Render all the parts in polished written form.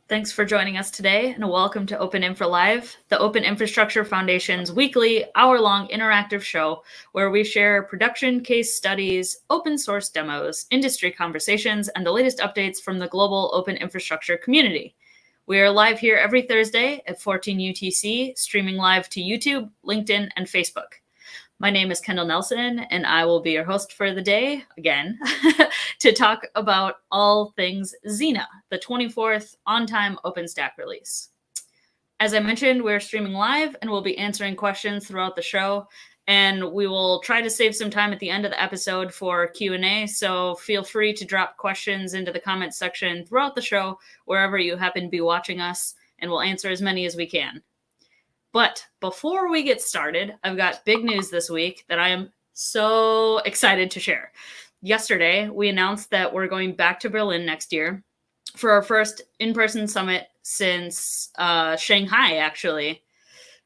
Thanks for joining us today, and welcome to OpenInfra Live, the Open Infrastructure Foundation's weekly, hour-long interactive show where we share production case studies, open source demos, industry conversations, and the latest updates from the global open infrastructure community. We are live here every Thursday at 14 UTC, streaming live to YouTube, LinkedIn, and Facebook. My name is Kendall Nelson, and I will be your host for the day, again, to talk about all things Xena, the 24th on-time OpenStack release. As I mentioned, we're streaming live, and we'll be answering questions throughout the show, and we will try to save some time at the end of the episode for Q&A, so feel free to drop questions into the comments section throughout the show, wherever you happen to be watching us, and we'll answer as many as we can. But before we get started, I've got big news this week that I am so excited to share. Yesterday, we announced that we're going back to Berlin next year for our first in-person summit since Shanghai, actually.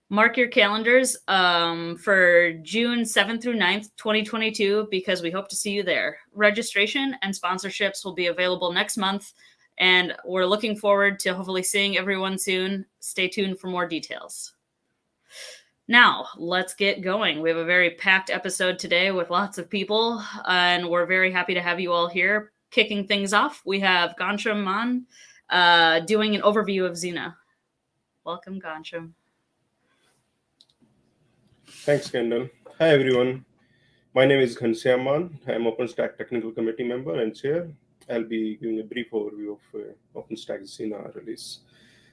Mark your calendars for June 7th through 9th, 2022, because we hope to see you there. Registration and sponsorships will be available next month, and we're looking forward to hopefully seeing everyone soon. Stay tuned for more details. Now, let's get going. We have a very packed episode today with lots of people, and we're very happy to have you all here. Kicking things off, we have Ghansham Man doing an overview of Xena. Welcome, Ghansham. Thanks, Kendall. Hi, everyone. My name is Ghansham Man. I'm OpenStack Technical Committee member and chair. I'll be giving a brief overview of OpenStack Xena release.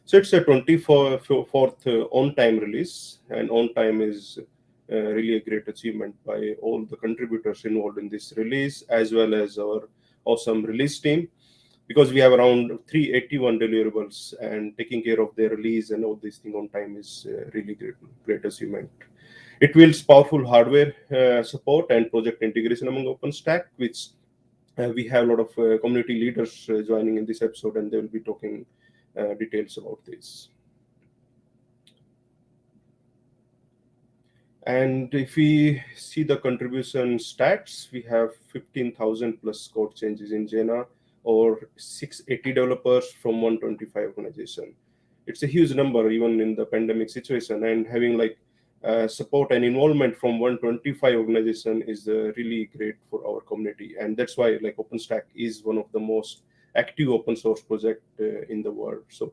So it's a 24th on-time release, and on-time is really a great achievement by all the contributors involved in this release, as well as our awesome release team, because we have around 381 deliverables, and taking care of their release and all these things on time is really great achievement. It builds powerful hardware support and project integration among OpenStack, which we have a lot of community leaders joining in this episode, and they will be talking details about this. And if we see the contribution stats, we have 15,000 plus code changes in Xena, or 680 developers from 125 organizations. It's a huge number even in the pandemic situation, and having support and involvement from 125 organizations is really great for our community. And that's why OpenStack is one of the most active open source project in the world. So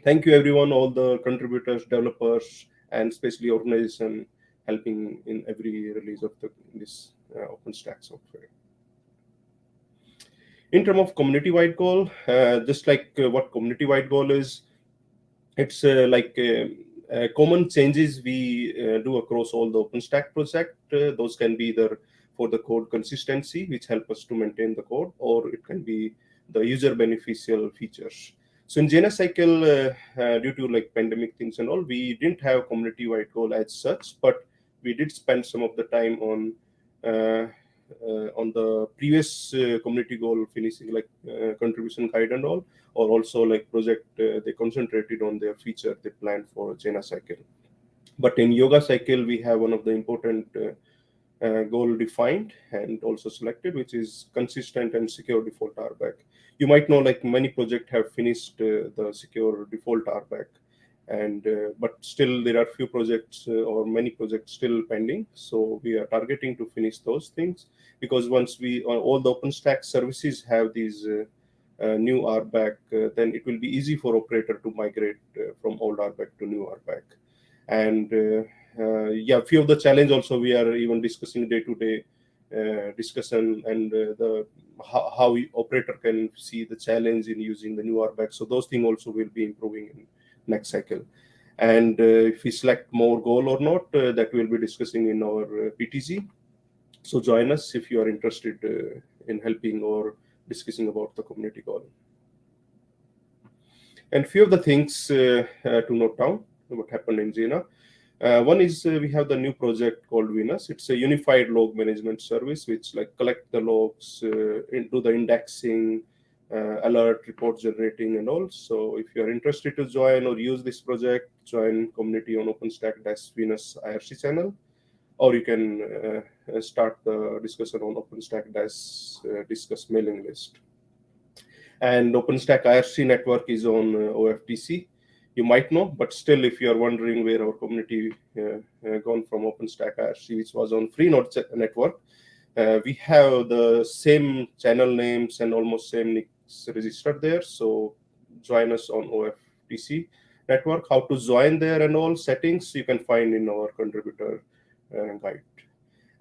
thank you everyone, all the contributors, developers, and especially organization helping in every release of this OpenStack software. In terms of community-wide goal, just what community-wide goal is, it's common changes we do across all the OpenStack project. Those can be either for the code consistency, which help us to maintain the code, or it can be the user beneficial features. So in Xena cycle, due to pandemic things and all, we didn't have community-wide goal as such, but we did spend some of the time on the previous community goal, finishing contribution guide and all, or also project they concentrated on their feature they planned for Xena cycle. But in Yoga cycle, we have one of the important goal defined and also selected, which is consistent and secure default RBAC. You might know many projects have finished the secure default RBAC, and but still there are few projects or many projects still pending. So we are targeting to finish those things, because once we all the OpenStack services have these new RBAC, then it will be easy for operator to migrate from old RBAC to new RBAC. And few of the challenge also we are even discussing day-to-day discussion, and how operator can see the challenge in using the new RBAC. So those things also will be improving in next cycle. And if we select more goal or not, that we'll be discussing in our PTG. So join us if you are interested in helping or discussing about the community goal. And few of the things to note down what happened in Xena. One is we have the new project called Venus. It's a unified log management service which collect the logs, do the indexing, alert, report generating, and all. So if you are interested to join or use this project, join community on OpenStack-Venus IRC channel, or you can start the discussion on OpenStack-Discuss mailing list. And OpenStack IRC network is on OFTC. You might know, but still, if you are wondering where our community gone from OpenStack IRC, which was on Freenode network, we have the same channel names and almost same nicks registered there. So join us on OFTC network. How to join there and all settings you can find in our contributor guide.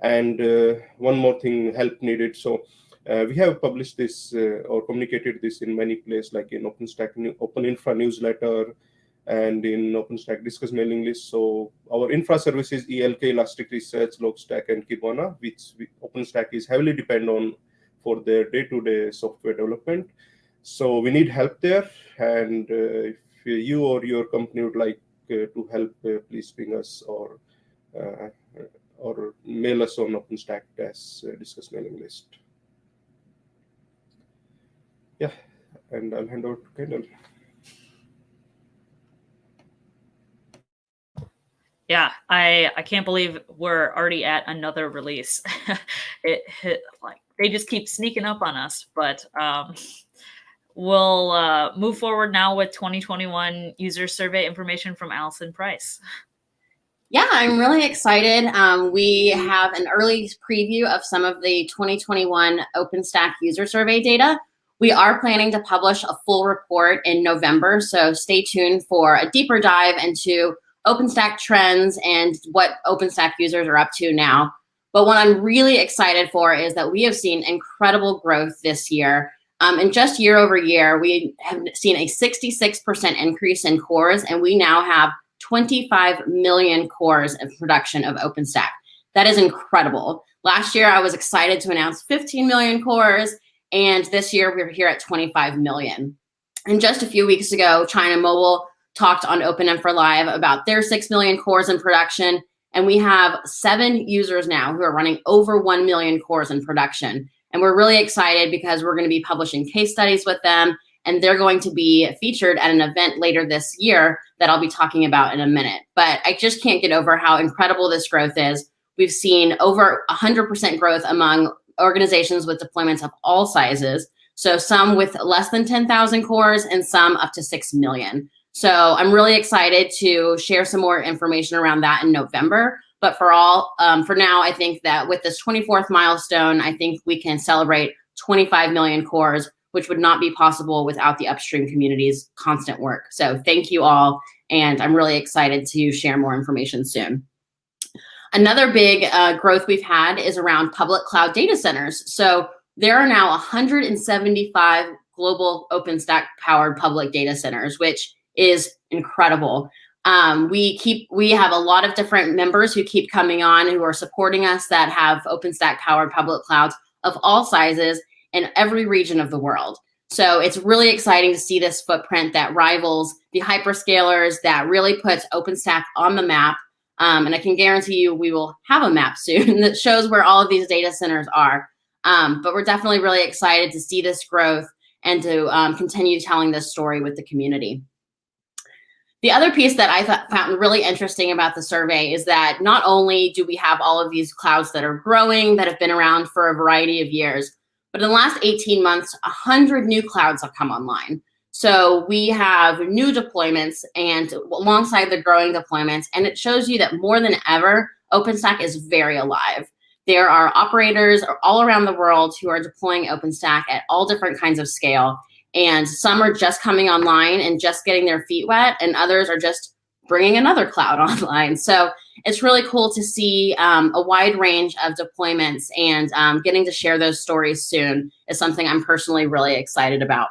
And one more thing, help needed. So we have published this or communicated this in many places, like in OpenStack OpenInfra newsletter and in OpenStack discuss mailing list. So our infra services, ELK, Elasticsearch, Logstash, and Kibana, which OpenStack is heavily dependent on for their day-to-day software development. So we need help there. And if you or your company would like to help, please ping us or mail us on OpenStack as discuss mailing list. Yeah, and I'll hand over to Kendall. Yeah, I can't believe we're already at another release. Like they just keep sneaking up on us, but we'll move forward now with 2021 user survey information from Allison Price. Yeah, I'm really excited. We have an early preview of some of the 2021 OpenStack user survey data. We are planning to publish a full report in November, so stay tuned for a deeper dive into OpenStack trends and what OpenStack users are up to now. But what I'm really excited for is that we have seen incredible growth this year. And just year over year, we have seen a 66% increase in cores, and we now have 25 million cores of production of OpenStack. That is incredible. Last year, I was excited to announce 15 million cores, and this year we're here at 25 million. And just a few weeks ago, China Mobile talked on OpenInfra Live about their 6 million cores in production, and we have 7 users now who are running over 1 million cores in production. And we're really excited because we're going to be publishing case studies with them, and they're going to be featured at an event later this year that I'll be talking about in a minute. But I just can't get over how incredible this growth is. We've seen over 100% growth among organizations with deployments of all sizes. So some with less than 10,000 cores and some up to 6 million. So I'm really excited to share some more information around that in November. But for now, I think that with this 24th milestone, I think we can celebrate 25 million cores, which would not be possible without the upstream community's constant work. So thank you all, and I'm really excited to share more information soon. Another big growth we've had is around public cloud data centers. So there are now 175 global OpenStack powered public data centers, which is incredible. We have a lot of different members who keep coming on who are supporting us that have OpenStack powered public clouds of all sizes in every region of the world. So it's really exciting to see this footprint that rivals the hyperscalers, that really puts OpenStack on the map. And I can guarantee you we will have a map soon that shows where all of these data centers are. But we're definitely really excited to see this growth and to continue telling this story with the community. The other piece that I found really interesting about the survey is that not only do we have all of these clouds that are growing, that have been around for a variety of years, but in the last 18 months, 100 new clouds have come online. So we have new deployments and alongside the growing deployments, and it shows you that more than ever, OpenStack is very alive. There are operators all around the world who are deploying OpenStack at all different kinds of scale. And some are just coming online and just getting their feet wet, and others are just bringing another cloud online. So it's really cool to see a wide range of deployments, and getting to share those stories soon is something I'm personally really excited about.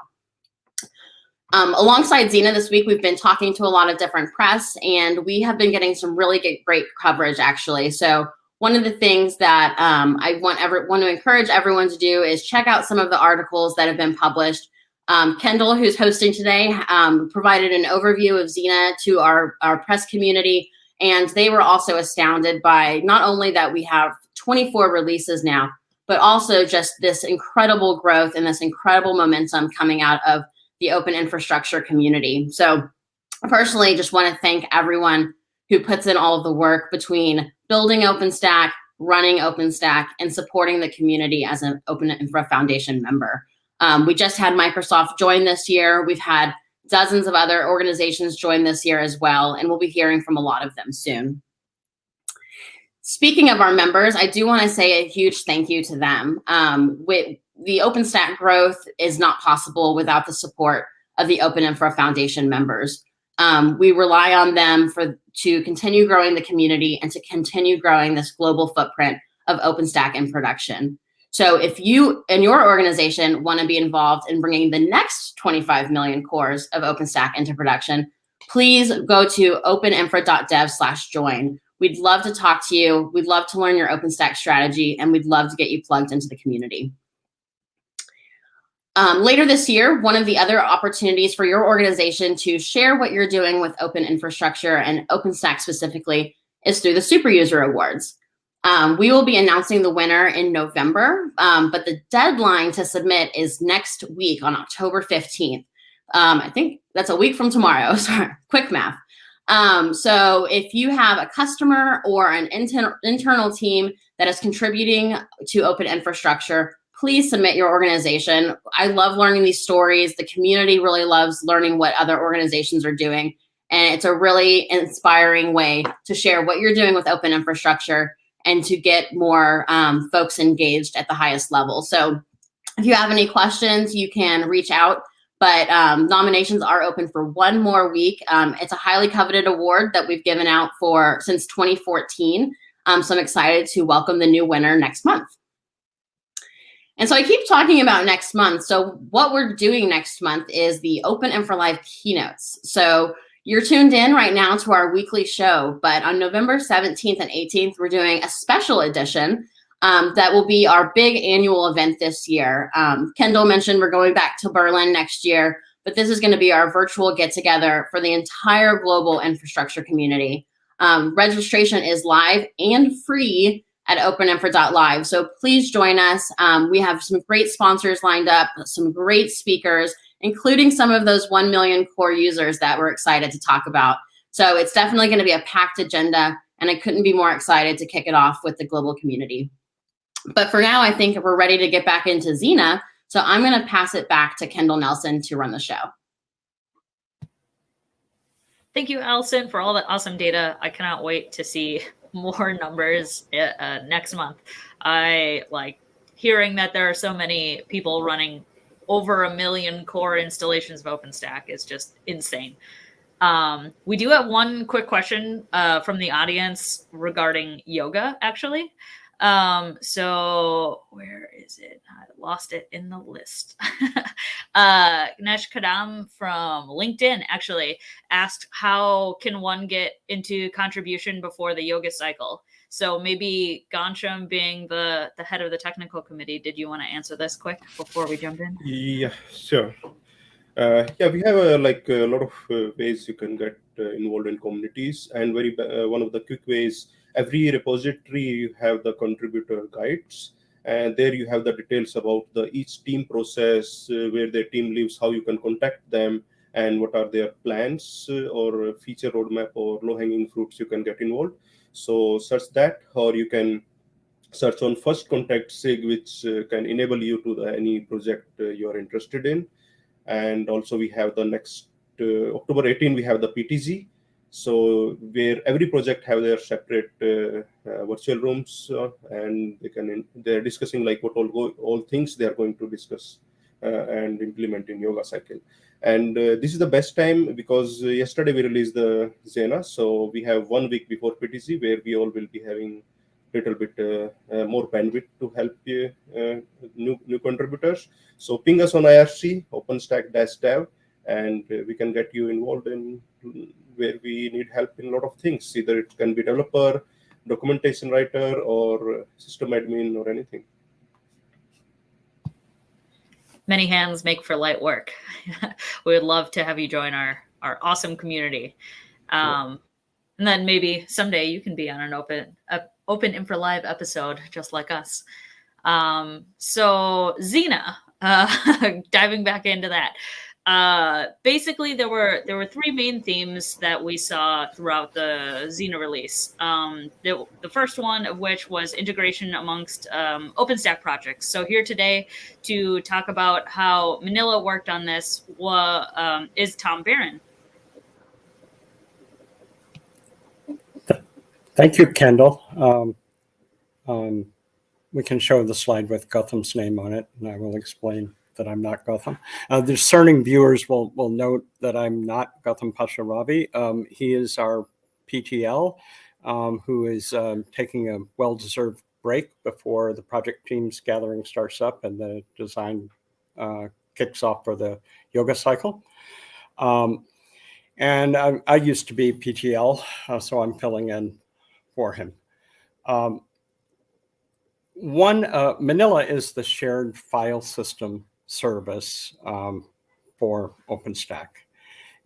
Alongside Xena this week, we've been talking to a lot of different press, and we have been getting some really great coverage, actually. So one of the things that I want to encourage everyone to do is check out some of the articles that have been published. Kendall, who's hosting today, provided an overview of Xena to our press community, and they were also astounded by not only that we have 24 releases now, but also just this incredible growth and this incredible momentum coming out of the open infrastructure community. So I personally just want to thank everyone who puts in all of the work between building OpenStack, running OpenStack, and supporting the community as an Open Infra Foundation member. We just had Microsoft join this year. We've had dozens of other organizations join this year as well, and we'll be hearing from a lot of them soon. Speaking of our members, I do want to say a huge thank you to them. With the OpenStack growth is not possible without the support of the OpenInfra Foundation members. We rely on them to continue growing the community and to continue growing this global footprint of OpenStack in production. So if you and your organization want to be involved in bringing the next 25 million cores of OpenStack into production, please go to openinfra.dev/join. We'd love to talk to you. We'd love to learn your OpenStack strategy, and we'd love to get you plugged into the community. Later this year, one of the other opportunities for your organization to share what you're doing with open infrastructure and OpenStack specifically is through the Super User Awards. We will be announcing the winner in November, but the deadline to submit is next week on October 15th. I think that's a week from tomorrow. Sorry, quick math. So if you have a customer or an internal team that is contributing to open infrastructure, please submit your organization. I love learning these stories. The community really loves learning what other organizations are doing. And it's a really inspiring way to share what you're doing with open infrastructure and to get more folks engaged at the highest level. So if you have any questions, you can reach out. But nominations are open for one more week. It's a highly coveted award that we've given out since 2014. So I'm excited to welcome the new winner next month. And so I keep talking about next month. So what we're doing next month is the OpenInfra Live keynotes. So you're tuned in right now to our weekly show, but on November 17th and 18th, we're doing a special edition that will be our big annual event this year. Kendall mentioned we're going back to Berlin next year, but this is going to be our virtual get-together for the entire global infrastructure community. Registration is live and free at openinfra.live. So please join us. We have some great sponsors lined up, some great speakers, including some of those 1 million core users that we're excited to talk about. So it's definitely going to be a packed agenda, and I couldn't be more excited to kick it off with the global community. But for now, I think we're ready to get back into Xena. So I'm going to pass it back to Kendall Nelson to run the show. Thank you, Allison, for all that awesome data. I cannot wait to see more numbers next month. I like hearing that there are so many people running over 1 million core installations of OpenStack is just insane. We do have one quick question from the audience regarding yoga, actually. So where is it? I lost it in the list. Ganesh Kadam from LinkedIn actually asked, how can one get into contribution before the yoga cycle? So maybe Ghansham, being the head of the technical committee, did you want to answer this quick before we jump in? Yeah, sure. Yeah, we have a lot of ways you can get involved in communities, and one of the quick ways. Every repository you have the contributor guides, and there you have the details about each team process, where their team lives, how you can contact them, and what are their plans or feature roadmap or low-hanging fruits you can get involved. So search that, or you can search on First Contact SIG, which can enable you to any project you are interested in. And also we have the next October 18, we have the PTZ. So where every project have their separate virtual rooms, and they're discussing like what all things they are going to discuss and implement in yoga cycle. And this is the best time because yesterday we released the Xena, so we have 1 week before PTC where we all will be having a little bit more bandwidth to help new contributors. So ping us on IRC OpenStack-dev, and we can get you involved in where we need help in a lot of things. Either it can be developer, documentation writer, or system admin, or anything. Many hands make for light work. We would love to have you join our awesome community. And then maybe someday you can be on an OpenInfra Live episode just like us. So Xena, diving back into that. Basically, there were three main themes that we saw throughout the Xena release. The first one of which was integration amongst OpenStack projects. So here today to talk about how Manila worked on this is Tom Barron. Thank you, Kendall. We can show the slide with Gautam's name on it, and I will explain that I'm not Gautam. The discerning viewers will note that I'm not Gautam Pacharavi. He is our PTL, who is taking a well-deserved break before the project team's gathering starts up and the design kicks off for the yoga cycle. And I used to be PTL, so I'm filling in for him. Manila is the shared file system service for OpenStack.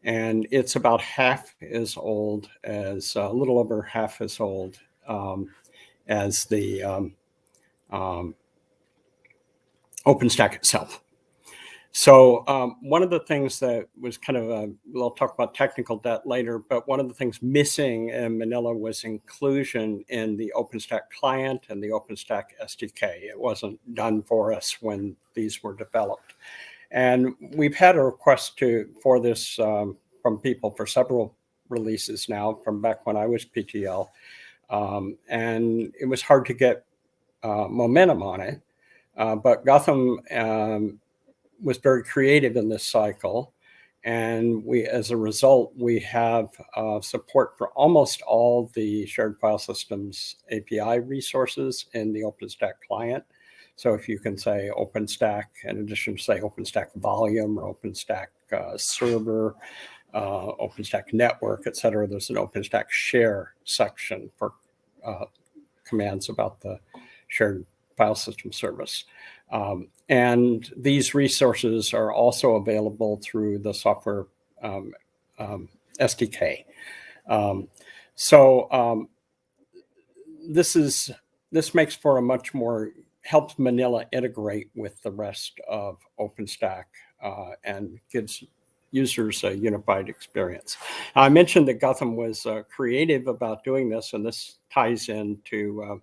And it's about half as old as, a little over half as old as the OpenStack itself. So one of the things that was kind of we'll talk about technical debt later, but one of the things missing in Manila was inclusion in the OpenStack client and the OpenStack SDK. It wasn't done for us when these were developed. And we've had a request for this from people for several releases now, from back when I was PTL. And it was hard to get momentum on it. But Gautam was very creative in this cycle. And as a result, we have support for almost all the shared file systems API resources in the OpenStack client. So if you can say OpenStack, in addition to say OpenStack volume or OpenStack server, OpenStack network, et cetera, there's an OpenStack share section for commands about the shared file system service. And these resources are also available through the software SDK. This makes for a much more, helps Manila integrate with the rest of OpenStack and gives users a unified experience. I mentioned that Gautam was creative about doing this, and this ties into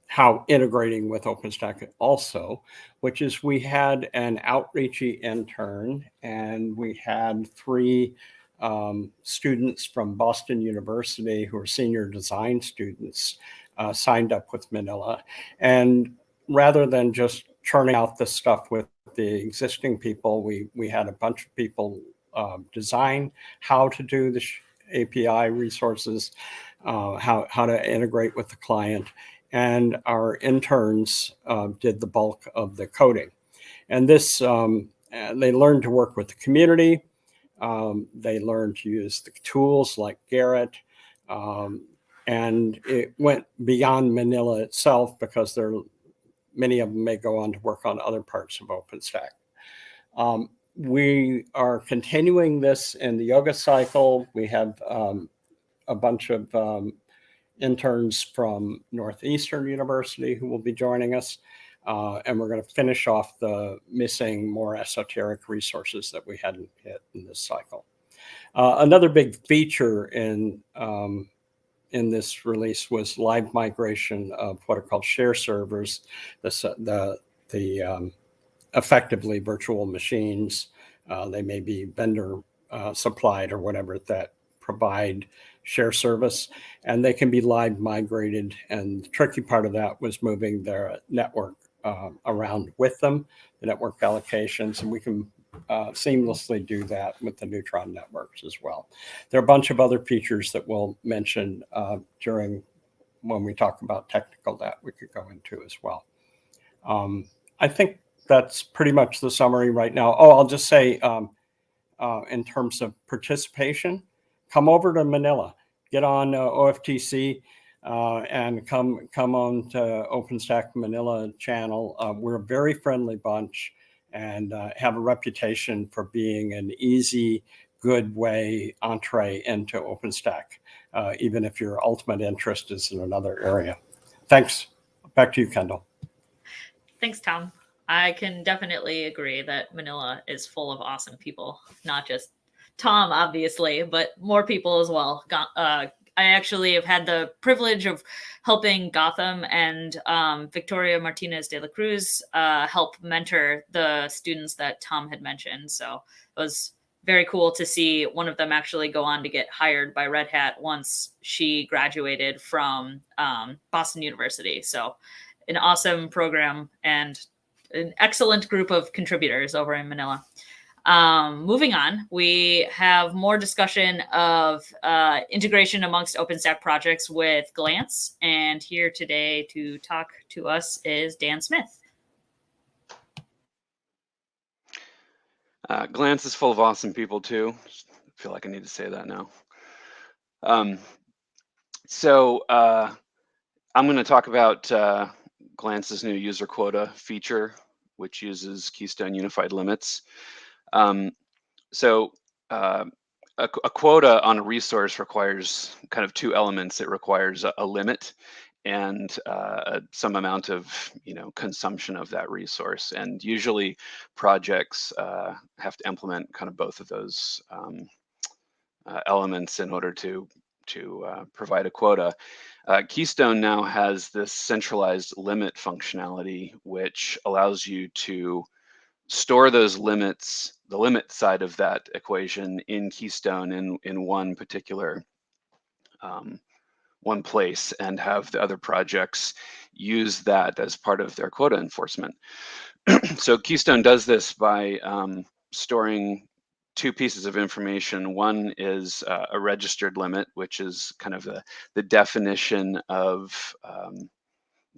how integrating with OpenStack also, which is we had an outreachy intern, and we had 3 students from Boston University who are senior design students signed up with Manila. And rather than just churning out this stuff with the existing people, we had a bunch of people design how to do the API resources, how to integrate with the client. And our interns did the bulk of the coding. And this, they learned to work with the community. They learned to use the tools like Garrett. And it went beyond Manila itself, because many of them may go on to work on other parts of OpenStack. We are continuing this in the yoga cycle. We have a bunch of interns from Northeastern University who will be joining us. And we're going to finish off the missing, more esoteric resources that we hadn't hit in this cycle. Another big feature in this release was live migration of what are called share servers, the effectively virtual machines. They may be vendor supplied or whatever, that provide share service, and they can be live migrated. And the tricky part of that was moving their network around with them, the network allocations, and we can seamlessly do that with the Neutron networks as well. There are a bunch of other features that we'll mention when we talk about technical that we could go into as well. I think that's pretty much the summary right now. Oh, I'll just say in terms of participation, come over to Manila, get on OFTC, and come on to OpenStack Manila channel. We're a very friendly bunch and have a reputation for being an easy, good way entree into OpenStack, even if your ultimate interest is in another area. Thanks. Back to you, Kendall. Thanks, Tom. I can definitely agree that Manila is full of awesome people, not just Tom, obviously, but more people as well. I actually have had the privilege of helping Gotham and Victoria Martinez de la Cruz help mentor the students that Tom had mentioned. So it was very cool to see one of them actually go on to get hired by Red Hat once she graduated from Boston University. So an awesome program and an excellent group of contributors over in Manila. Moving on, we have more discussion of integration amongst OpenStack projects with Glance. And here today to talk to us is Dan Smith. Glance is full of awesome people too. I feel like I need to say that now. I'm going to talk about Glance's new user quota feature, which uses Keystone Unified Limits. A quota on a resource requires kind of two elements. It requires a limit and some amount of consumption of that resource. And usually projects have to implement kind of both of those elements in order to provide a quota. Keystone now has this centralized limit functionality, which allows you to store those limits, the limit side of that equation in Keystone in one particular one place, and have the other projects use that as part of their quota enforcement. So Keystone does this by storing two pieces of information. One is a registered limit, which is kind of the definition of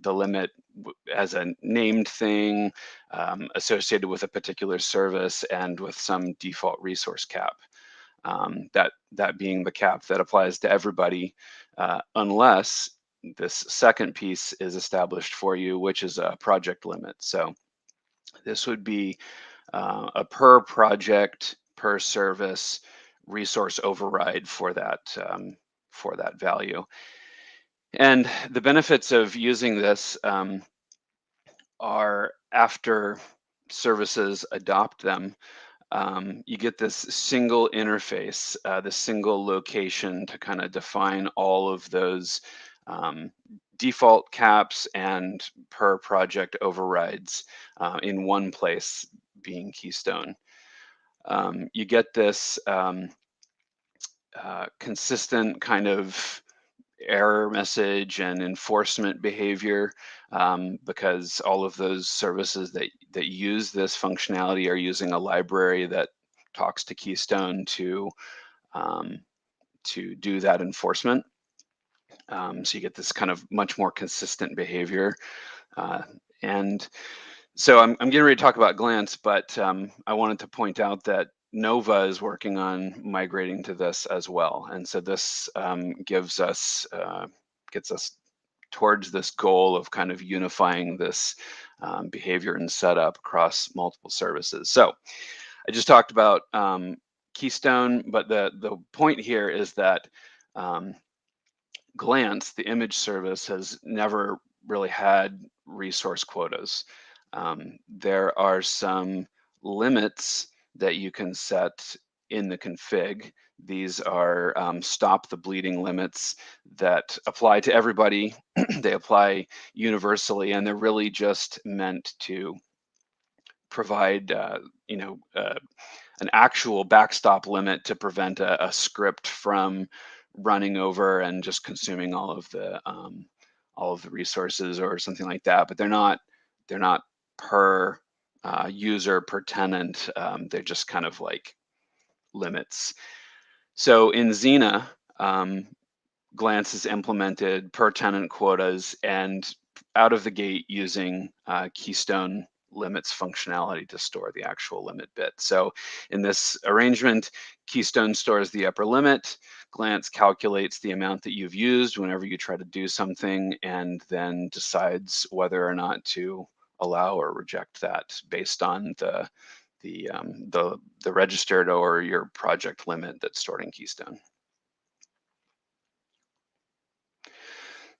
the limit as a named thing associated with a particular service and with some default resource cap. That being the cap that applies to everybody, unless this second piece is established for you, which is a project limit. So this would be a per project, per service resource override for that value. And the benefits of using this are, after services adopt them, you get this single interface, the single location to kind of define all of those default caps and per project overrides in one place, being Keystone. You get this consistent kind of error message and enforcement behavior because all of those services that use this functionality are using a library that talks to Keystone to do that enforcement. So you get this kind of much more consistent behavior. And so I'm getting ready to talk about Glance, but I wanted to point out that Nova is working on migrating to this as well. And so this gets us towards this goal of kind of unifying this behavior and setup across multiple services. So I just talked about Keystone, but the point here is that Glance, the image service, has never really had resource quotas. There are some limits that you can set in the config. These are stop the bleeding limits that apply to everybody. They apply universally, and they're really just meant to provide an actual backstop limit to prevent a script from running over and just consuming all of the resources or something like that. But they're not per user, per tenant. They're just kind of like limits. So in Xena, Glance is implemented per tenant quotas and out of the gate using Keystone limits functionality to store the actual limit bit. So in this arrangement, Keystone stores the upper limit, Glance calculates the amount that you've used whenever you try to do something, and then decides whether or not to allow or reject that based on the registered or your project limit that's stored in Keystone.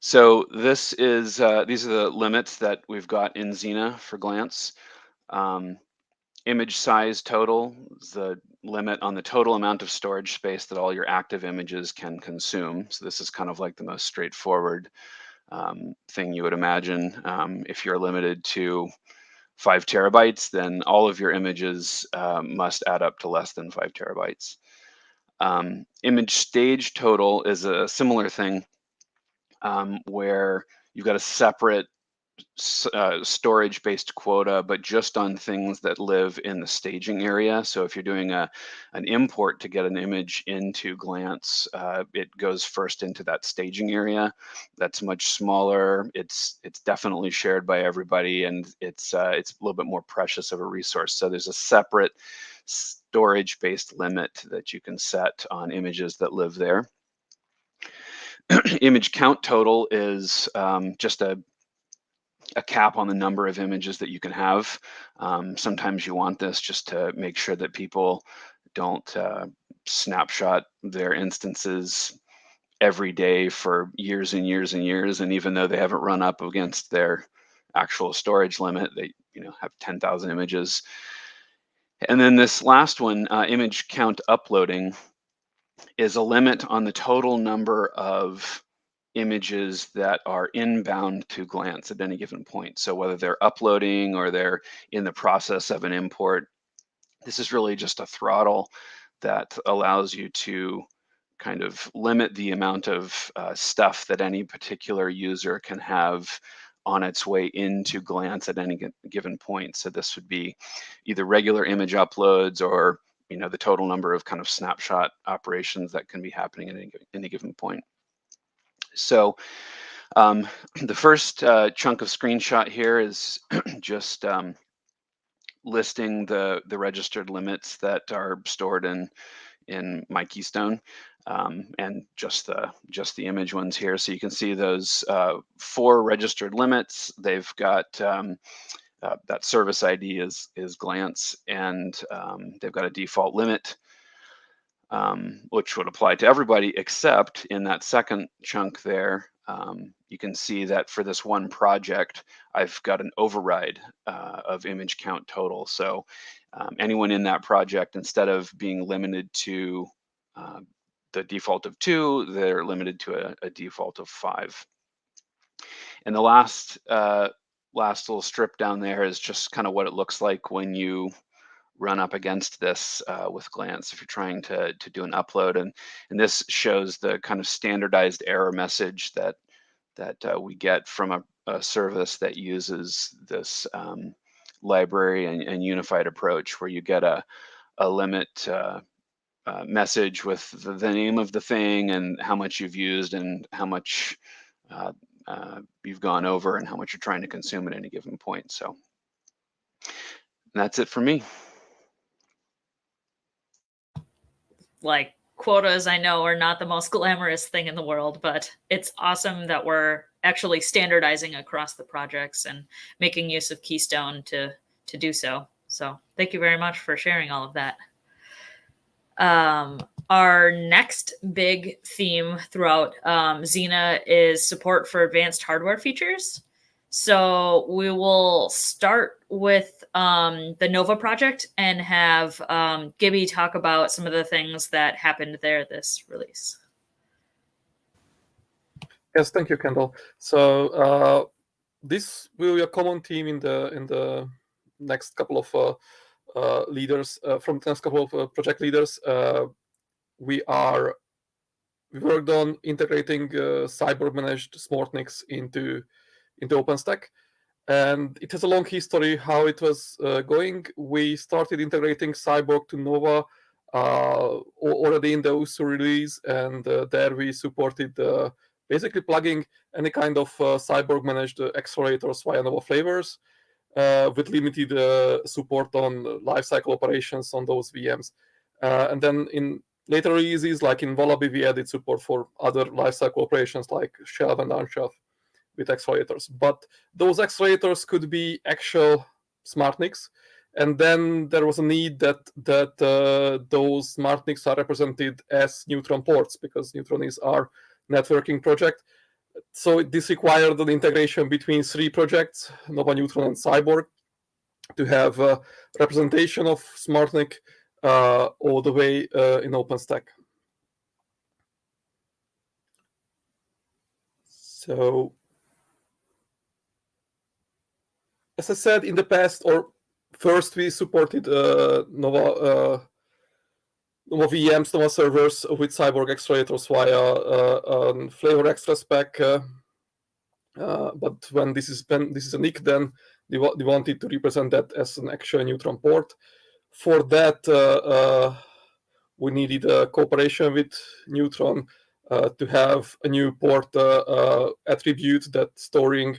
So this is these are the limits that we've got in Xena for Glance. Image size total is the limit on the total amount of storage space that all your active images can consume. So this is kind of like the most straightforward thing you would imagine. If you're limited to 5 terabytes, then all of your images must add up to less than 5 terabytes. Image stage total is a similar thing where you've got a separate storage-based quota, but just on things that live in the staging area. So if you're doing an import to get an image into Glance, it goes first into that staging area. That's much smaller. It's definitely shared by everybody, and it's a little bit more precious of a resource. So there's a separate storage-based limit that you can set on images that live there. Image count total is just a cap on the number of images that you can have. Sometimes you want this just to make sure that people don't snapshot their instances every day for years and years and years. And even though they haven't run up against their actual storage limit, they have 10,000 images. And then this last one, image count uploading, is a limit on the total number of images that are inbound to Glance at any given point. So whether they're uploading or they're in the process of an import, this is really just a throttle that allows you to kind of limit the amount of stuff that any particular user can have on its way into Glance at any given point. So this would be either regular image uploads or the total number of kind of snapshot operations that can be happening at any given point. So the first chunk of screenshot here is just listing the registered limits that are stored in my Keystone, and just the image ones here. So you can see those 4 registered limits. They've got that service ID is Glance, and they've got a default limit, which would apply to everybody, except in that second chunk there, you can see that for this one project, I've got an override of image count total. So anyone in that project, instead of being limited to the default of 2, they're limited to a default of 5. And the last little strip down there is just kind of what it looks like when you run up against this with Glance if you're trying to do an upload, and this shows the kind of standardized error message that we get from a service that uses this library and unified approach, where you get a limit message with the name of the thing and how much you've used and how much you've gone over and how much you're trying to consume at any given point. So that's it for me. Like, quotas, I know, are not the most glamorous thing in the world, but it's awesome that we're actually standardizing across the projects and making use of Keystone to do so. So thank you very much for sharing all of that. Our next big theme throughout Xena is support for advanced hardware features. So we will start with the Nova project and have Gibby talk about some of the things that happened there this release. Yes, thank you, Kendall. So this will be a common theme in the next couple of leaders from the next couple of project leaders. We worked on integrating Cyborg managed SmartNICs into OpenStack, and it has a long history how it was going. We started integrating Cyborg to Nova already in the OSU release, and there we supported basically plugging any kind of Cyborg managed accelerators via Nova flavors with limited support on lifecycle operations on those VMs. And then in later releases, like in Wallaby, we added support for other lifecycle operations like shelf and unshelf with accelerators. But those accelerators could be actual SmartNICs. And then there was a need that those SmartNICs are represented as Neutron ports, because Neutron is our networking project. So this required an integration between 3 projects, Nova, Neutron, and Cyborg. to have a representation of SmartNIC all the way in OpenStack. So, as I said in the past, or first we supported Nova VMs, Nova servers with Cyborg accelerators via Flavor Extra spec. But when this is a NIC, then they wanted to represent that as an actual Neutron port. For that, we needed a cooperation with Neutron to have a new port attribute that storing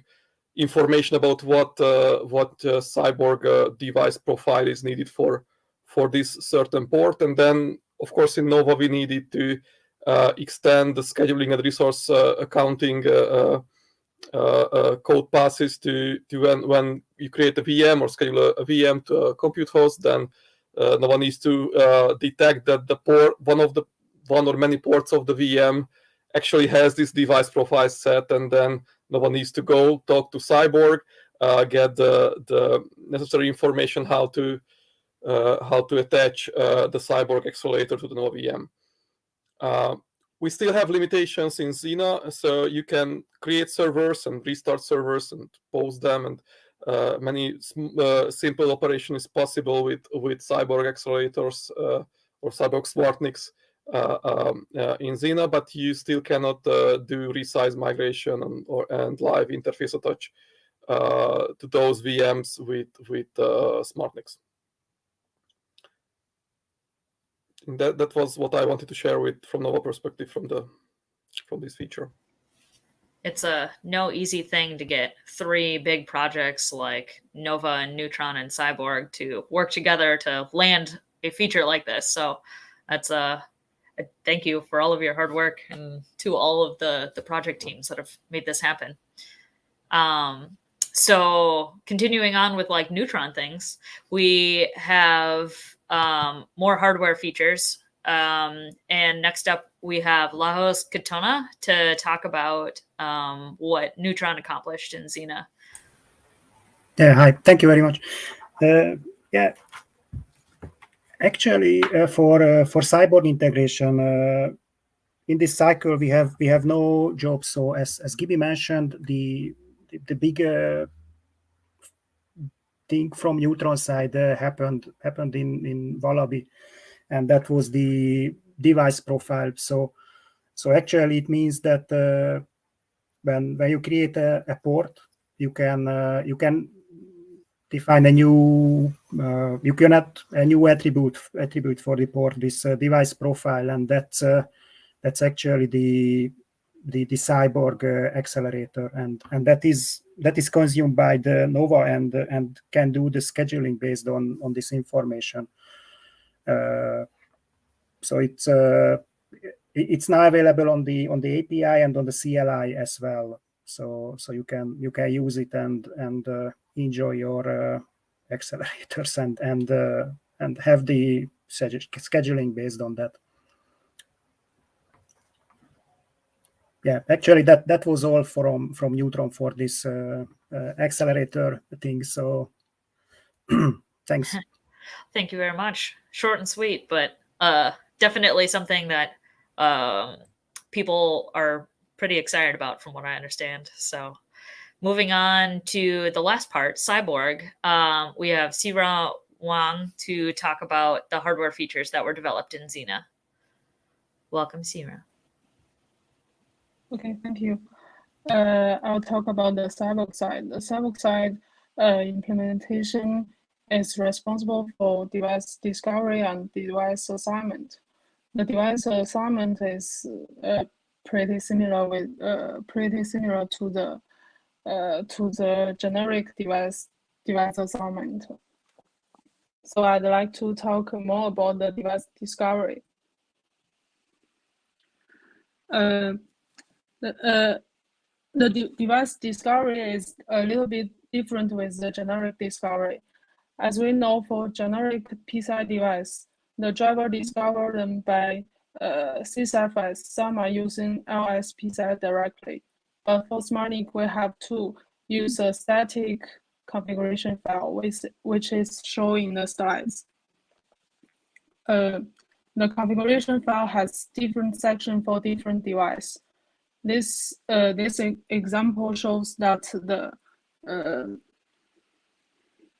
information about what Cyborg device profile is needed for this certain port. And then, of course, in Nova, we needed to extend the scheduling and resource accounting code passes to when you create a VM or schedule a VM to a compute host, then Nova needs to detect that the port, one or many ports of the VM actually has this device profile set, and then Nova needs to go talk to Cyborg, get the necessary information how to attach the Cyborg accelerator to the Nova VM. We still have limitations in Xena, so you can create servers and restart servers and post them, and many simple operation is possible with Cyborg accelerators or Cyborg SmartNICs in Xena, but you still cannot do resize migration and live interface attach to those VMs with SmartNICs. That was what I wanted to share from Nova perspective from this feature. It's no easy thing to get three big projects like Nova and Neutron and Cyborg to work together to land a feature like this. So that's thank you for all of your hard work and to all of the project teams that have made this happen. So continuing on with like Neutron things, we have more hardware features. And next up, we have Lajos Katona to talk about what Neutron accomplished in Xena. Yeah, hi. Thank you very much. Yeah, actually, for Cyborg integration, in this cycle we have no jobs. So as Gibi mentioned, the big thing from Neutron side happened in Wallaby, and that was the device profile. So actually it means that when you create a port, you can define a new you can add a new attribute for the port, this device profile, and that's actually the Cyborg accelerator, and that is consumed by the Nova and can do the scheduling based on this information. So it's now available on the API and on the CLI as well. So you can use it and enjoy your accelerators and have the scheduling based on that. Yeah, actually that was all from Neutron for this accelerator thing. So thanks. Thank you very much. Short and sweet, but definitely something that people are pretty excited about from what I understand. So moving on to the last part, Cyborg, we have Sira Wang to talk about the hardware features that were developed in Xena. Welcome, Sira. Okay, thank you. I'll talk about the Cyborg side. The Cyborg side implementation is responsible for device discovery and device assignment. The device assignment is pretty similar to the generic device assignment. So I'd like to talk more about the device discovery. The device discovery is a little bit different with the generic discovery. As we know, for generic PCI device, the driver discovered them by CSFS. Some are using LS PCI directly. But for SmartNIC, we have to use a static configuration file, which is shown in the slides. The configuration file has different sections for different devices. This example shows that the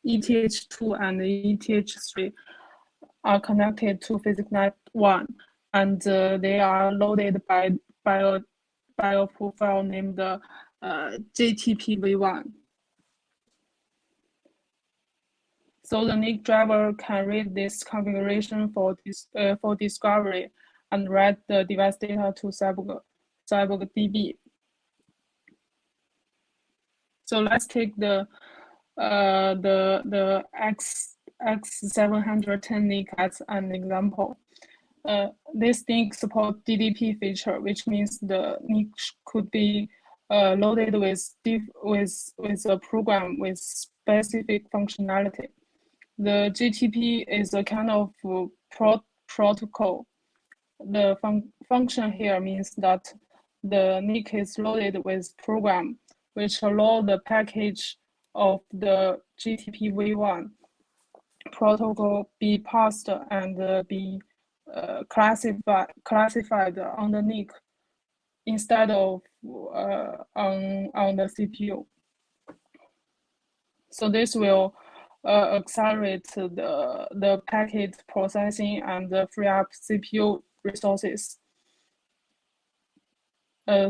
ETH2 and the ETH3 are connected to PhysicNet 1, and they are loaded by a profile named JTP-v1. So the NIC driver can read this configuration for discovery and write the device data to CyberDB. So let's take the X710 NIC as an example. This NIC supports DDP feature, which means the NIC could be loaded with a program with specific functionality. The GTP is a kind of protocol. The function here means that the NIC is loaded with program, which allow the package of the GTP-v1 protocol be parsed and be classified on the NIC instead of on the CPU. So this will accelerate the packet processing and free up CPU resources.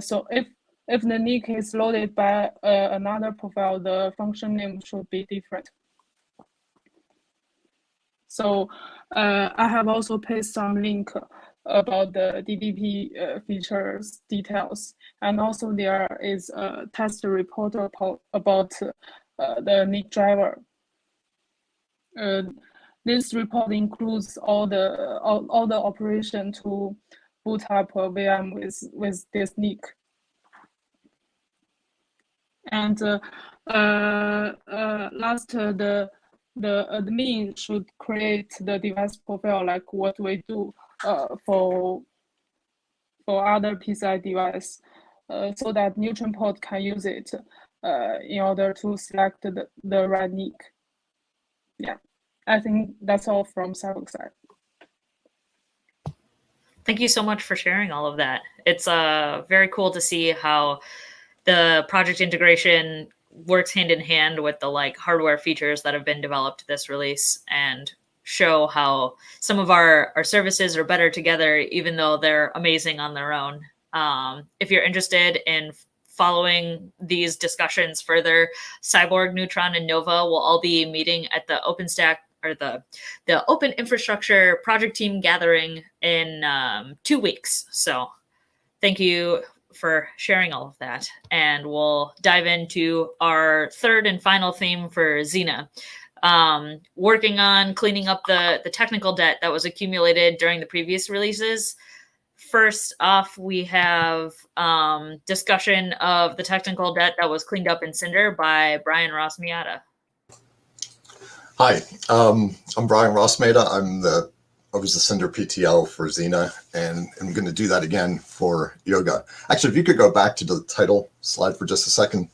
So if the NIC is loaded by another profile, the function name should be different. So I have also pasted some link about the DDP features details, and also there is a test report about the NIC driver. This report includes all the operation to boot up a VM with this NIC. And last, the admin should create the device profile like what we do for other PCI device, so that neutron port can use it in order to select the right NIC. Yeah, I think that's all from Cyber's side. Thank you so much for sharing all of that. It's very cool to see how the project integration works hand in hand with the hardware features that have been developed this release, and show how some of our services are better together, even though they're amazing on their own. If you're interested in following these discussions further, Cyborg, Neutron, and Nova will all be meeting at the OpenStack or the Open Infrastructure project team gathering in 2 weeks. So thank you for sharing all of that. And we'll dive into our third and final theme for Xena. Working on cleaning up the technical debt that was accumulated during the previous releases. First off, we have discussion of the technical debt that was cleaned up in Cinder by Brian Ross-Miata. Hi, I'm Brian Ross-Miata. I was the Cinder PTL for Xena, and I'm going to do that again for Yoga. Actually, if you could go back to the title slide for just a second.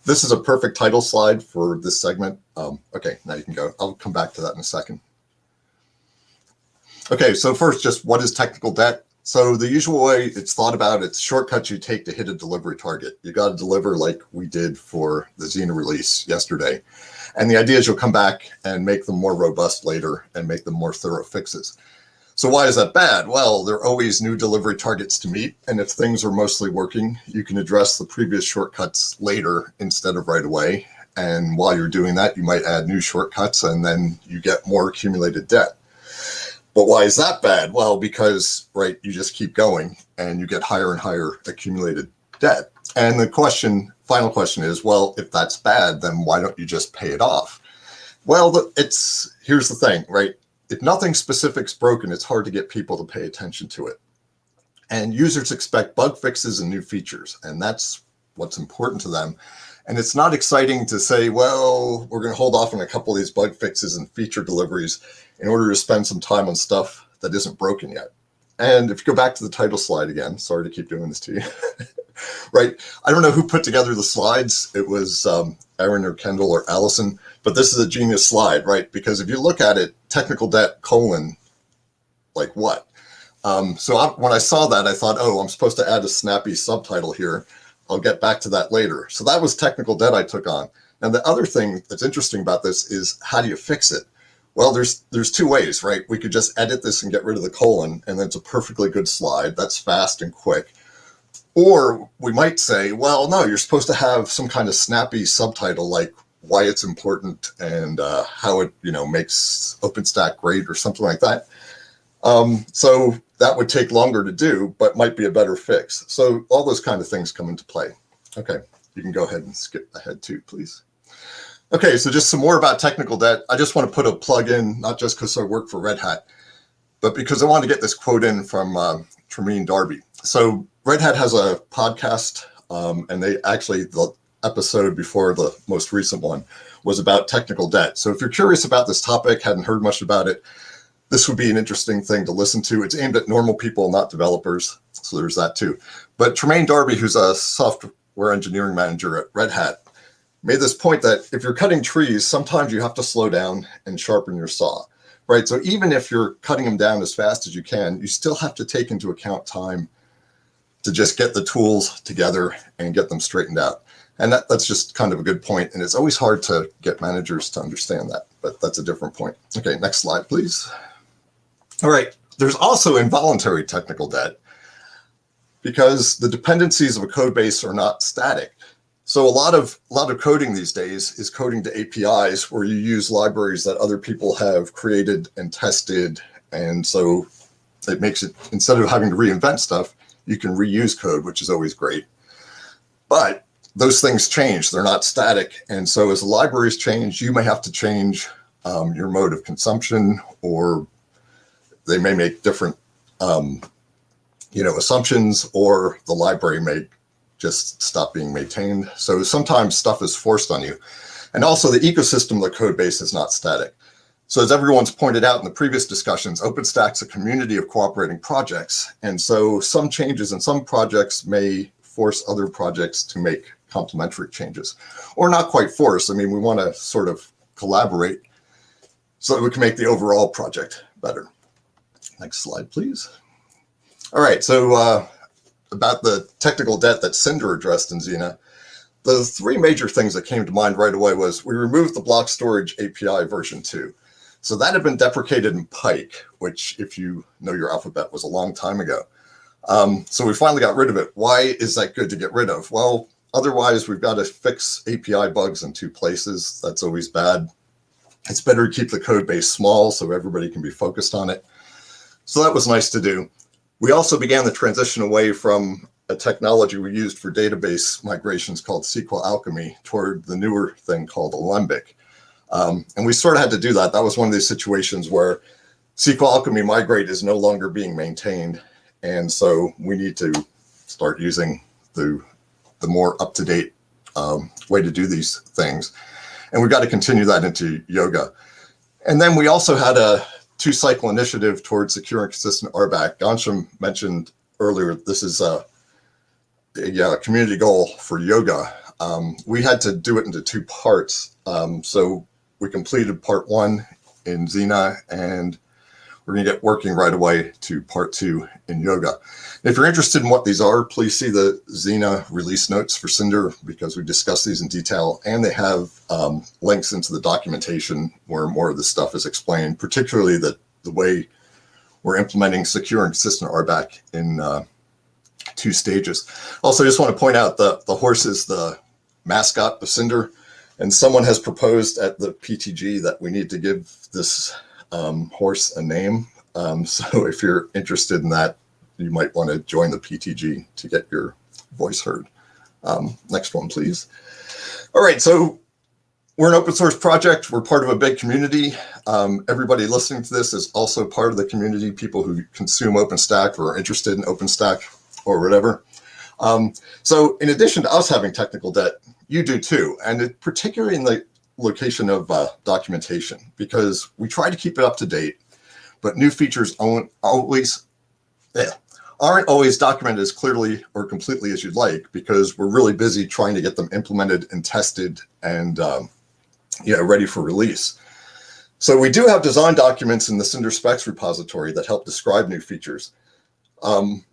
This is a perfect title slide for this segment. Okay, now you can go. I'll come back to that in a second. Okay, so first, just what is technical debt? So the usual way it's thought about, it's shortcuts you take to hit a delivery target. You got to deliver like we did for the Xena release yesterday. And the idea is you'll come back and make them more robust later and make them more thorough fixes. So why is that bad? Well, there are always new delivery targets to meet. And if things are mostly working, you can address the previous shortcuts later instead of right away. And while you're doing that, you might add new shortcuts and then you get more accumulated debt. But why is that bad? Well, because, right, you just keep going and you get higher and higher accumulated debt. And the final question is, well, if that's bad, then why don't you just pay it off? Well, here's the thing, right? If nothing specific's broken, it's hard to get people to pay attention to it. And users expect bug fixes and new features, and that's what's important to them. And it's not exciting to say, well, we're going to hold off on a couple of these bug fixes and feature deliveries in order to spend some time on stuff that isn't broken yet. And if you go back to the title slide again, sorry to keep doing this to you, right? I don't know who put together the slides. It was Aaron or Kendall or Allison, but this is a genius slide, right? Because if you look at it, technical debt : like what? When I saw that, I thought, oh, I'm supposed to add a snappy subtitle here. I'll get back to that later. So that was technical debt I took on. And the other thing that's interesting about this is, how do you fix it? Well, there's two ways, right? We could just edit this and get rid of the colon, and then it's a perfectly good slide. That's fast and quick. Or we might say, well, no, you're supposed to have some kind of snappy subtitle, like why it's important and how it, makes OpenStack great or something like that. So that would take longer to do, but might be a better fix. So all those kind of things come into play. Okay, you can go ahead and skip ahead too, please. Okay, so just some more about technical debt. I just want to put a plug in, not just because I work for Red Hat, but because I want to get this quote in from Tremaine Darby. So Red Hat has a podcast, and they actually, the episode before the most recent one was about technical debt. So if you're curious about this topic, hadn't heard much about it, this would be an interesting thing to listen to. It's aimed at normal people, not developers. So there's that too. But Tremaine Darby, who's a software engineering manager at Red Hat, made this point that if you're cutting trees, sometimes you have to slow down and sharpen your saw, right? So even if you're cutting them down as fast as you can, you still have to take into account time to just get the tools together and get them straightened out. And that's just kind of a good point. And it's always hard to get managers to understand that, but that's a different point. Okay, next slide, please. All right, there's also involuntary technical debt because the dependencies of a code base are not static. So a lot of coding these days is coding to APIs where you use libraries that other people have created and tested. And so it makes it, instead of having to reinvent stuff, you can reuse code, which is always great. But those things change, they're not static. And so as the libraries change, you may have to change your mode of consumption, or they may make different assumptions, or the library may just stop being maintained. So sometimes stuff is forced on you. And also the ecosystem of the code base is not static. So as everyone's pointed out in the previous discussions, OpenStack's a community of cooperating projects. And so some changes in some projects may force other projects to make complementary changes, or not quite force. I mean, we want to sort of collaborate so that we can make the overall project better. Next slide, please. All right, so about the technical debt that Cinder addressed in Xena, the three major things that came to mind right away was we removed the block storage API version 2. So that had been deprecated in Pike, which, if you know your alphabet, was a long time ago. So we finally got rid of it. Why is that good to get rid of? Well, otherwise we've got to fix API bugs in two places. That's always bad. It's better to keep the code base small so everybody can be focused on it. So that was nice to do. We also began the transition away from a technology we used for database migrations called SQL Alchemy toward the newer thing called Alembic. And we sort of had to do that. That was one of these situations where SQL Alchemy Migrate is no longer being maintained. And so we need to start using the more up-to-date way to do these things. And we've got to continue that into Yoga. And then we also had a 2-cycle initiative towards secure and consistent RBAC. Ghanshyam mentioned earlier, this is a community goal for Yoga. We had to do it into 2 parts. So we completed part 1 in Xena, and we're going to get working right away to part 2 in Yoga. If you're interested in what these are, please see the Xena release notes for Cinder, because we discuss these in detail, and they have links into the documentation where more of this stuff is explained, particularly the way we're implementing secure and consistent RBAC in 2 stages. Also, I just want to point out the horse is the mascot of Cinder, and someone has proposed at the PTG that we need to give this horse a name. So if you're interested in that, you might want to join the PTG to get your voice heard. Next one, please. All right, so we're an open source project. We're part of a big community. Everybody listening to this is also part of the community, people who consume OpenStack or are interested in OpenStack or whatever. So in addition to us having technical debt, you do too, and particularly in the location of documentation, because we try to keep it up to date, but new features always aren't always documented as clearly or completely as you'd like, because we're really busy trying to get them implemented and tested and ready for release. So we do have design documents in the Cinder Specs repository that help describe new features. And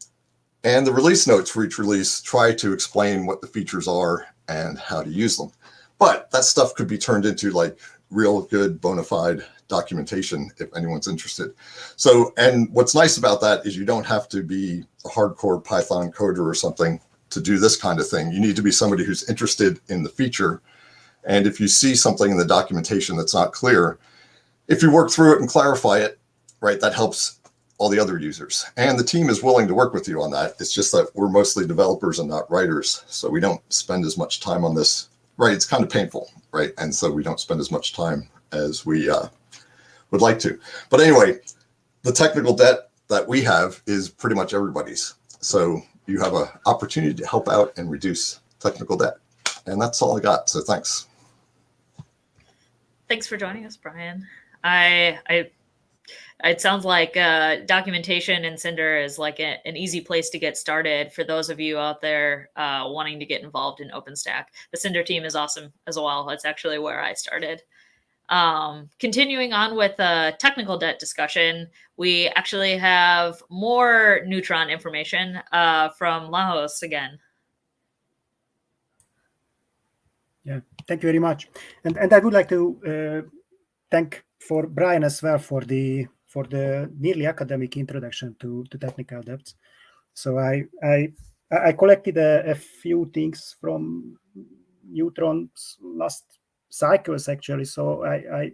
the release notes for each release try to explain what the features are and how to use them. But that stuff could be turned into like real good bona fide documentation if anyone's interested. So, and what's nice about that is you don't have to be a hardcore Python coder or something to do this kind of thing. You need to be somebody who's interested in the feature. And if you see something in the documentation that's not clear, if you work through it and clarify it, right, that helps all the other users. And the team is willing to work with you on that. It's just that we're mostly developers and not writers. So we don't spend as much time on this, right? It's kind of painful, right? And so we don't spend as much time as we would like to. But anyway, the technical debt that we have is pretty much everybody's. So you have an opportunity to help out and reduce technical debt. And that's all I got. So thanks. Thanks for joining us, Brian. It sounds like documentation in Cinder is like an easy place to get started for those of you out there wanting to get involved in OpenStack. The Cinder team is awesome as well. That's actually where I started. Continuing on with technical debt discussion, we actually have more Neutron information from Lajos again. Yeah, thank you very much. And I would like to thank for Brian as well for the nearly academic introduction to technical debts. So I collected a few things from Neutron's last cycles actually. So I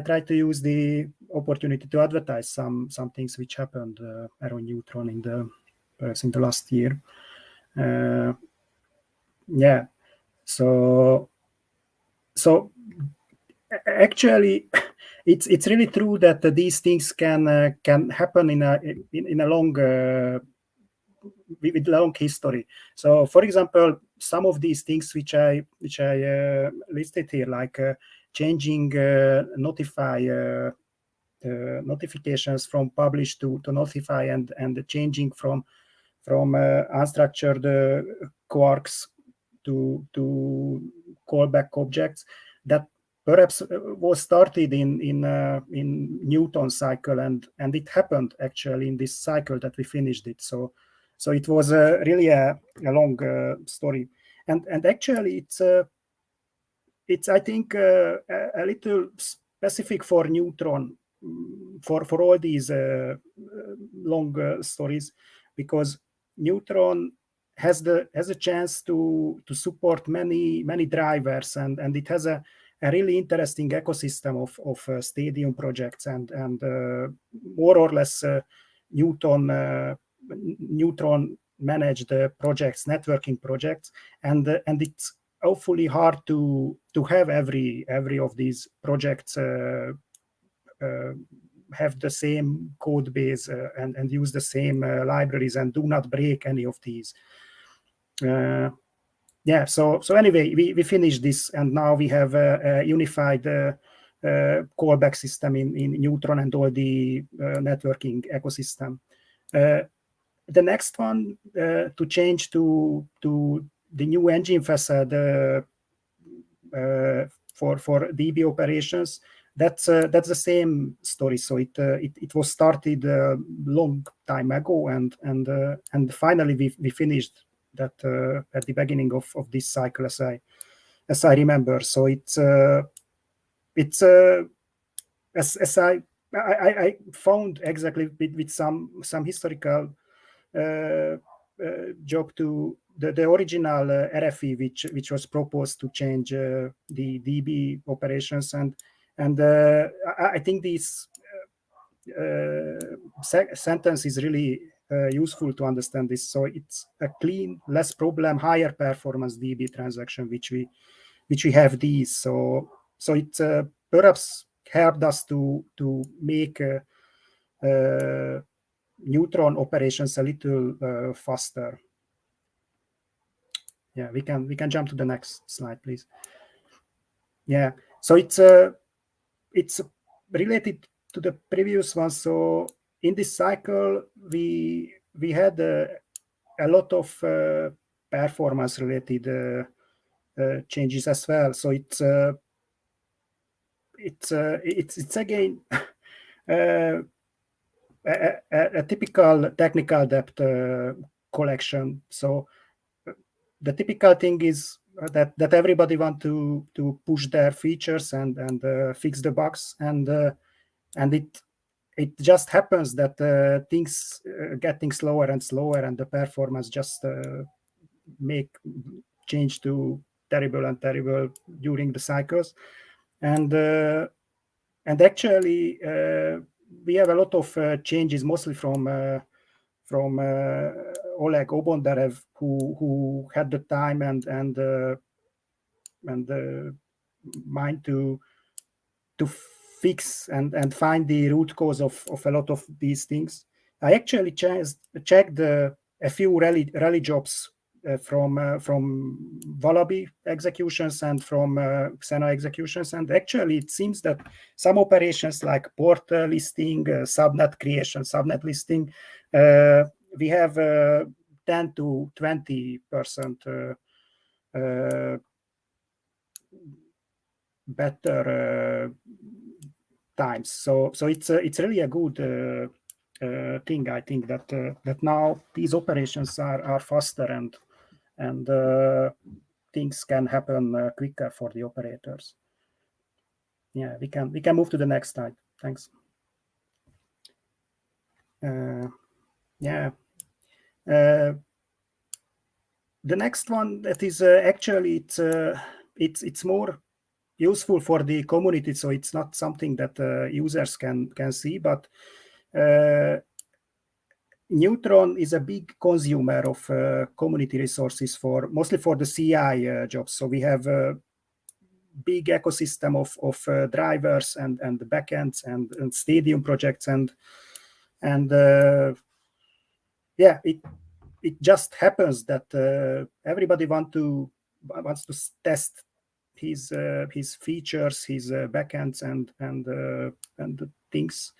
tried to use the opportunity to advertise some things which happened around Neutron in the last year. Yeah. So actually, it's really true that these things can happen in a long with long history. So, for example, some of these things which I listed here, like changing notifications from publish to notify, and changing from unstructured quarks to callback objects, that perhaps was started in Newton's cycle, and it happened actually in this cycle that we finished it. So it was really a long story, and actually it's I think a little specific for Neutron for all these long stories, because Neutron has a chance to support many drivers, and it has a really interesting ecosystem of stadium projects and more or less Neutron managed projects, networking projects, and it's awfully hard to have every of these projects have the same code base and use the same libraries and do not break any of these. Yeah, so anyway, we finished this, and now we have a unified callback system in Neutron and all the networking ecosystem. The next one to change to the new engine facade for DB operations. That's the same story. So it was started a long time ago, and finally we finished that at the beginning of this cycle, as I remember. So it's as I found exactly with some historical job to the original RFE, which was proposed to change the DB operations, and I think this sentence is really useful to understand this. So it's a clean, less problem, higher performance DB transaction which we have these. So it perhaps helped us to make Neutron operations a little faster. Yeah, we can jump to the next slide, please. Yeah, so it's related to the previous one. So in this cycle, we we had a lot of performance related changes as well. So it's again a typical technical debt collection. So the typical thing is that everybody want to push their features and fix the bugs, and it just happens that things getting slower and slower, and the performance just change to terrible and terrible during the cycles, and actually we have a lot of changes, mostly from Oleg Obondarev, who had the time and mind to fix and find the root cause of a lot of these things. I actually checked a few rally jobs from Wallaby executions and from Xena executions, and actually it seems that some operations like port listing, subnet creation, subnet listing, we have 10 to 20% better times. So it's really a good thing. I think that now these operations are faster and things can happen quicker for the operators. Yeah, we can move to the next slide. Thanks. Yeah. The next one, that is actually it's more useful for the community, so it's not something that users can see, but Neutron is a big consumer of community resources mostly for the CI jobs. So we have a big ecosystem of drivers and the backends and stadium projects, and yeah, it just happens that everybody wants to test his features, his backends and things.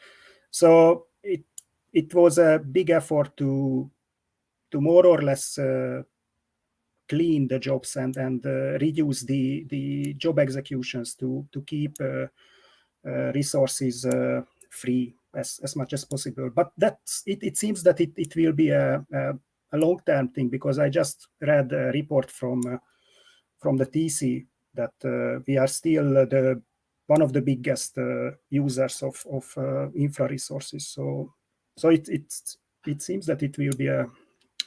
So it was a big effort to more or less clean the jobs and reduce the job executions to keep resources free as much as possible. But it seems that it will be a long-term thing, because I just read a report from the TC that we are still one of the biggest users of infra resources. So it seems that it will be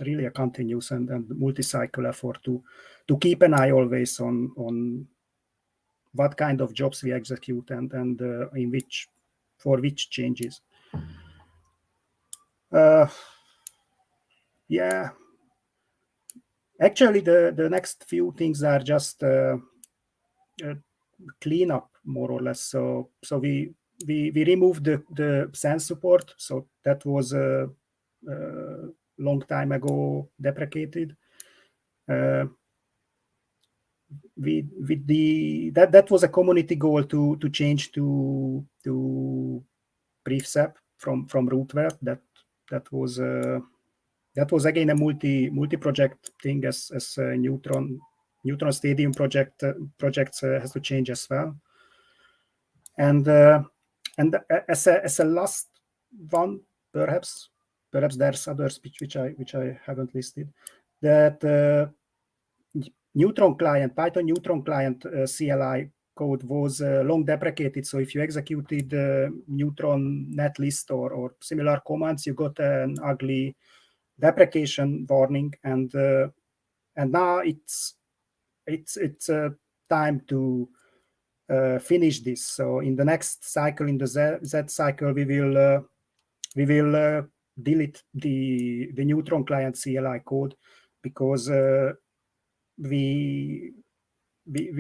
really a continuous and multi-cycle effort to keep an eye always on what kind of jobs we execute and for which changes. Yeah. Actually, the next few things are just clean up, more or less. So we removed the sense support. So that was a long time ago deprecated. That was a community goal to change to prefsep from rootware. That was again a multi-project thing, as Neutron Stadium projects has to change as well. And as a last one, perhaps there's others which I haven't listed. That Neutron client, Python Neutron client CLI code was long deprecated. So if you executed Neutron netlist or similar commands, you got an ugly deprecation warning, and now it's time to finish this. So in the next cycle, in the Z cycle, we will delete the Neutron client CLI code, because we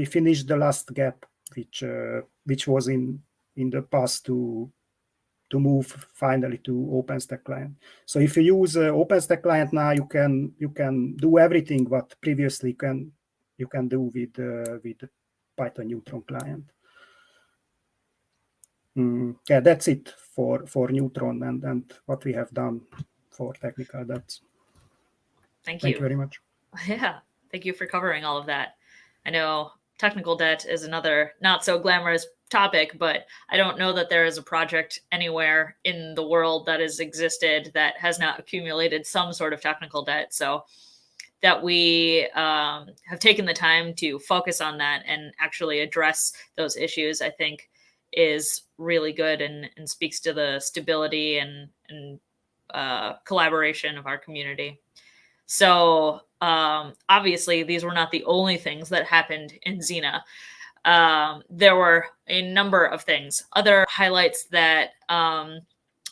finished the last gap, which was in the past to move finally to OpenStack client. So if you use OpenStack client now, you can do everything what previously you can do with Python Neutron client. Yeah, that's it for Neutron and what we have done for technical debts. Thank Thank you you very much. Yeah, thank you for covering all of that. I know technical debt is another not so glamorous topic, but I don't know that there is a project anywhere in the world that has existed that has not accumulated some sort of technical debt. So that we have taken the time to focus on that and actually address those issues, I think is really good and speaks to the stability and collaboration of our community. So obviously, these were not the only things that happened in Xena. There were a number of things, other highlights that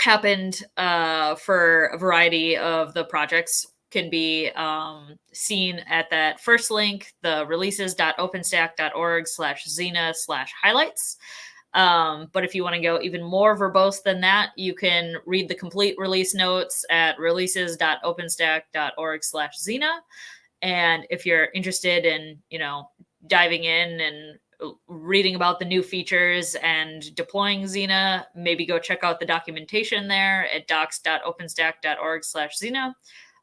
happened for a variety of the projects can be seen at that first link, the releases.openstack.org/Xena/highlights. But if you want to go even more verbose than that, you can read the complete release notes at releases.openstack.org/Xena. And if you're interested in, diving in and reading about the new features and deploying Xena, maybe go check out the documentation there at docs.openstack.org/Xena.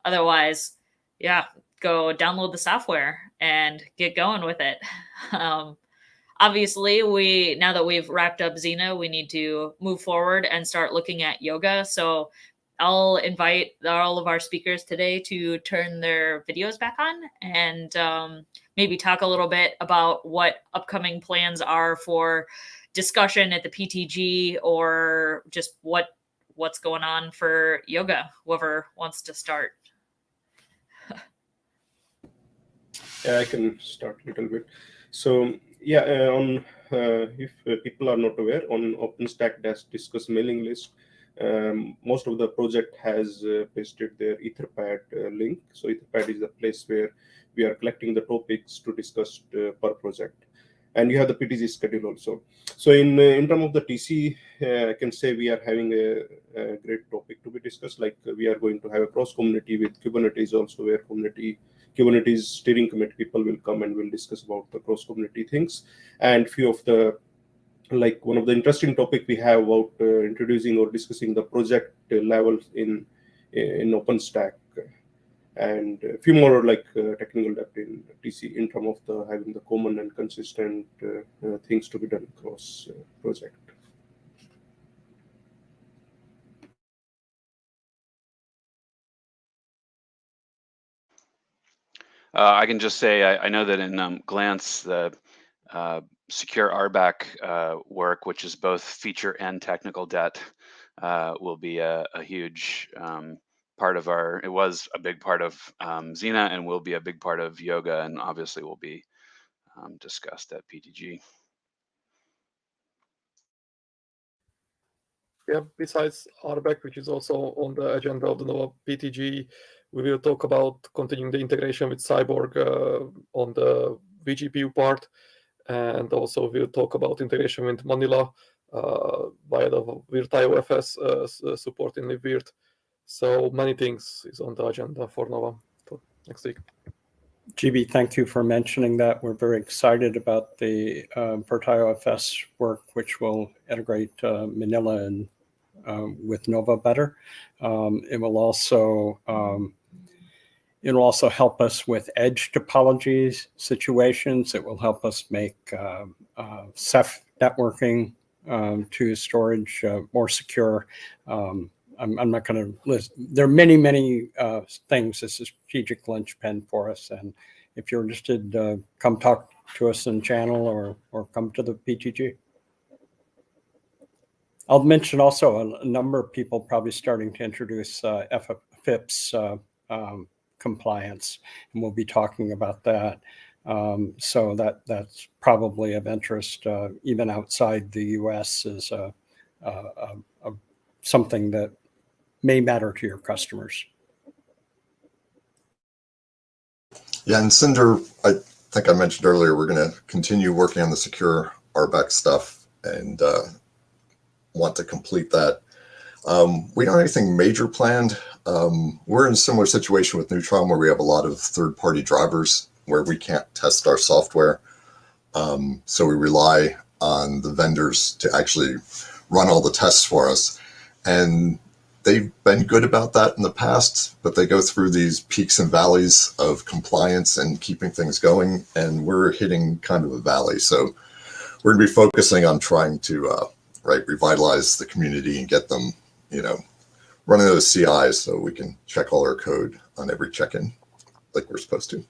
Otherwise, yeah, go download the software and get going with it. Obviously, now that we've wrapped up Xena, we need to move forward and start looking at yoga. So I'll invite all of our speakers today to turn their videos back on and maybe talk a little bit about what upcoming plans are for discussion at the PTG or just what's going on for yoga, whoever wants to start. Yeah, I can start a little bit. So yeah, if people are not aware, on OpenStack-discuss mailing list, most of the project has pasted their Etherpad link. So Etherpad is the place where we are collecting the topics to discuss per project, and you have the PTG schedule also. So in terms of the TC, I can say we are having a great topic to be discussed. Like we are going to have a cross community with Kubernetes also, where Kubernetes steering committee people will come and will discuss about the cross community things. And few of the, like one of the interesting topic we have about introducing or discussing the project levels in OpenStack, and a few more like technical depth in TC in terms of the having the common and consistent things to be done across project. I can just say I know that in Glance, the secure RBAC work, which is both feature and technical debt, will be a huge part of it was a big part of Xena and will be a big part of yoga, and obviously will be discussed at PTG. Yeah, besides RBAC, which is also on the agenda of the NOAA PTG, we will talk about continuing the integration with Cyborg on the vGPU part, and also we'll talk about integration with Manila via the virtIOFS support in LibVirt. So many things is on the agenda for NOAA next week. GB, thank you for mentioning that. We're very excited about the virtIOFS work, which will integrate Manila and with Nova better. It will also help us with edge topologies situations. It will help us make Ceph networking to storage more secure. I'm not going to list. There are many things. This is a strategic linchpin for us. And if you're interested, come talk to us in channel or come to the PTG. I'll mention also a number of people probably starting to introduce FIPS compliance, and we'll be talking about that. So that's probably of interest even outside the US is something that may matter to your customers. Yeah, and Cinder, I think I mentioned earlier, we're going to continue working on the secure RBAC stuff and want to complete that. We don't have anything major planned. We're in a similar situation with Neutron where we have a lot of third-party drivers where we can't test our software. So we rely on the vendors to actually run all the tests for us. And they've been good about that in the past, but they go through these peaks and valleys of compliance and keeping things going, and we're hitting kind of a valley. So we're going to be focusing on trying to revitalize the community and get them, running those CIs so we can check all our code on every check-in like we're supposed to.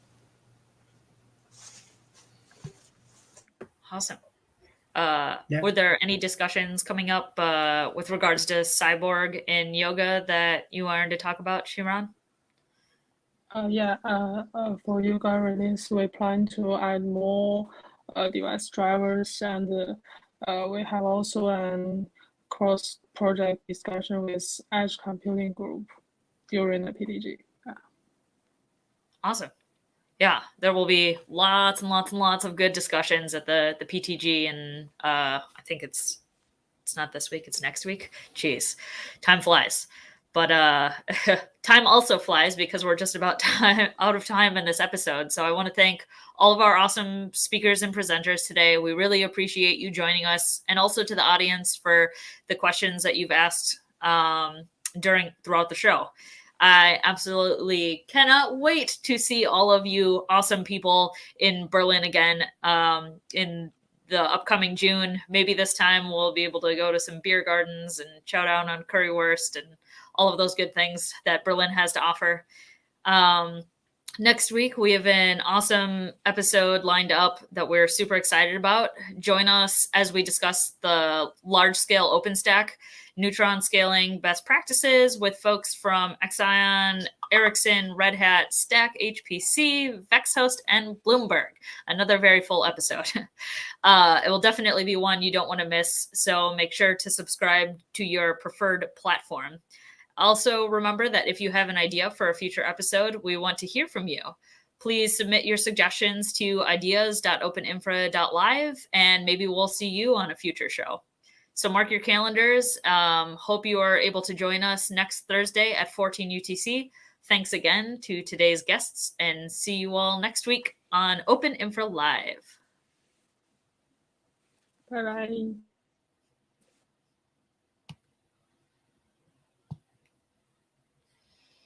Awesome. Were there any discussions coming up with regards to Cyborg in Yoga that you wanted to talk about, Shimran? For Yoga release, we plan to add more device drivers, and we have also a cross-project discussion with Edge Computing Group during the PTG. Awesome. Yeah, there will be lots and lots and lots of good discussions at the PTG, and I think it's not this week, it's next week. Jeez, time flies. But time also flies because we're just about out of time in this episode. So I want to thank all of our awesome speakers and presenters today. We really appreciate you joining us, and also to the audience for the questions that you've asked throughout the show. I absolutely cannot wait to see all of you awesome people in Berlin again in the upcoming June. Maybe this time we'll be able to go to some beer gardens and chow down on currywurst and all of those good things that Berlin has to offer. Next week, we have an awesome episode lined up that we're super excited about. Join us as we discuss the large-scale OpenStack neutron scaling best practices with folks from Exaion, Ericsson, Red Hat, Stack HPC, VexHost, and Bloomberg. Another very full episode. It will definitely be one you don't want to miss, so make sure to subscribe to your preferred platform. Also, remember that if you have an idea for a future episode, we want to hear from you. Please submit your suggestions to ideas.openinfra.live, and maybe we'll see you on a future show. So mark your calendars. Hope you are able to join us next Thursday at 14 UTC. Thanks again to today's guests, and see you all next week on OpenInfra Live. Bye-bye.